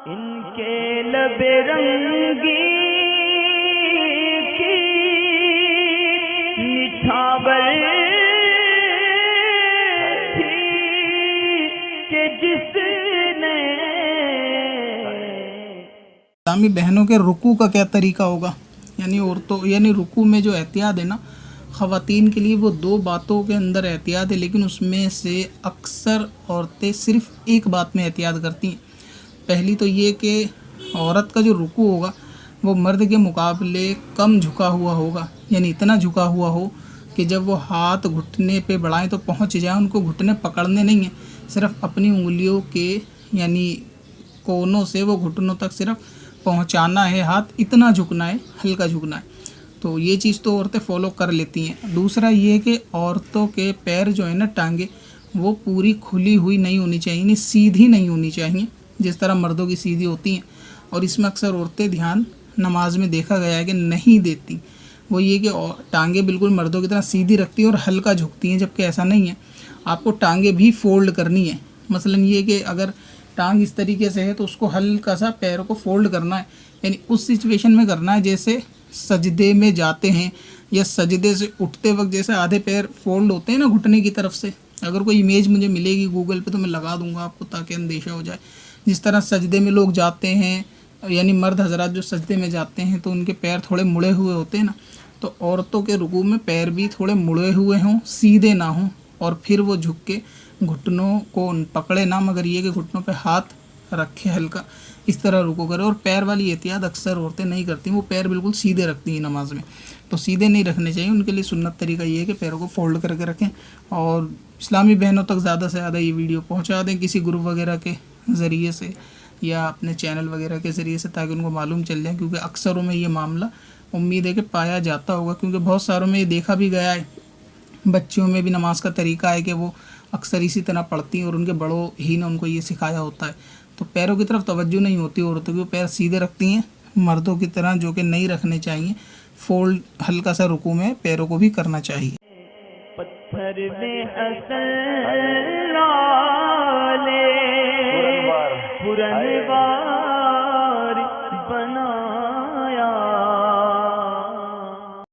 इनके लबे रंगी की निछावर थी कि जिसने। इस्लामी बहनों के रुकू का क्या तरीका होगा, यानी औरतों यानी रुकू में जो एहतियात है ना ख़वातीन के लिए, वो दो बातों के अंदर एहतियात है, लेकिन उसमें से अक्सर औरतें सिर्फ एक बात में एहतियात करती हैं। पहली तो ये कि औरत का जो रुकू होगा वो मर्द के मुकाबले कम झुका हुआ होगा, यानी इतना झुका हुआ हो कि जब वो हाथ घुटने पे बढ़ाएं तो पहुंच जाए, उनको घुटने पकड़ने नहीं है, सिर्फ अपनी उंगलियों के यानी कोनों से वो घुटनों तक सिर्फ पहुंचाना है, हाथ इतना झुकना है, हल्का झुकना है। तो ये चीज़ तो औरतें फॉलो कर लेती हैं। दूसरा ये कि औरतों के पैर जो है ना, टांगे, वो पूरी खुली हुई नहीं होनी चाहिए, यानी सीधी नहीं होनी चाहिए जिस तरह मर्दों की सीधी होती हैं। और इसमें अक्सर औरतें ध्यान नमाज में देखा गया है कि नहीं देती, वो ये कि टांगे बिल्कुल मर्दों की तरह सीधी रखती हैं और हल्का झुकती हैं, जबकि ऐसा नहीं है। आपको टांगे भी फोल्ड करनी है। मसलन ये कि अगर टांग इस तरीके से है तो उसको हल्का सा पैरों को फोल्ड करना है, यानी उस सिचुएशन में करना है जैसे सजदे में जाते हैं या सजदे से उठते वक्त जैसे आधे पैर फोल्ड होते हैं ना घुटने की तरफ से। अगर कोई इमेज मुझे मिलेगी गूगल पे तो मैं लगा दूंगा आपको ताकि अंदेशा हो जाए। जिस तरह सजदे में लोग जाते हैं, यानी मर्द हजरात जो सजदे में जाते हैं तो उनके पैर थोड़े मुड़े हुए होते हैं ना, तो औरतों के रुकू में पैर भी थोड़े मुड़े हुए हों, सीधे ना हों, और फिर वो झुक के घुटनों को पकड़े ना, मगर ये कि घुटनों पे हाथ रखे हल्का, इस तरह रुको करे। और पैर वाली एहतियात अक्सर औरतें नहीं करती, वो पैर बिल्कुल सीधे रखती हैं नमाज में, तो सीधे नहीं रखने चाहिए। उनके लिए सुन्नत तरीका ये है कि पैरों को फोल्ड करके रखें। और इस्लामी बहनों तक ज़्यादा से ज़्यादा ये वीडियो पहुंचा दें किसी ग्रुप वगैरह के ज़रिए से या अपने चैनल वगैरह के ज़रिए से, ताकि उनको मालूम चल जाए, क्योंकि अक्सरों में ये मामला उम्मीद है कि पाया जाता होगा, क्योंकि बहुत सारों में ये देखा भी गया है। बच्चियों में भी नमाज का तरीका है कि वो अक्सर इसी तरह पढ़ती हैं और उनके बड़ों ही ने उनको ये सिखाया होता है। तो पैरों की तरफ तवज्जो नहीं होती औरतों की, वो पैर सीधे रखती हैं मर्दों की तरह, जो कि नहीं रखने चाहिए। फोल्ड हल्का सा रुकू में पैरों को भी करना चाहिए। पत्थर में असल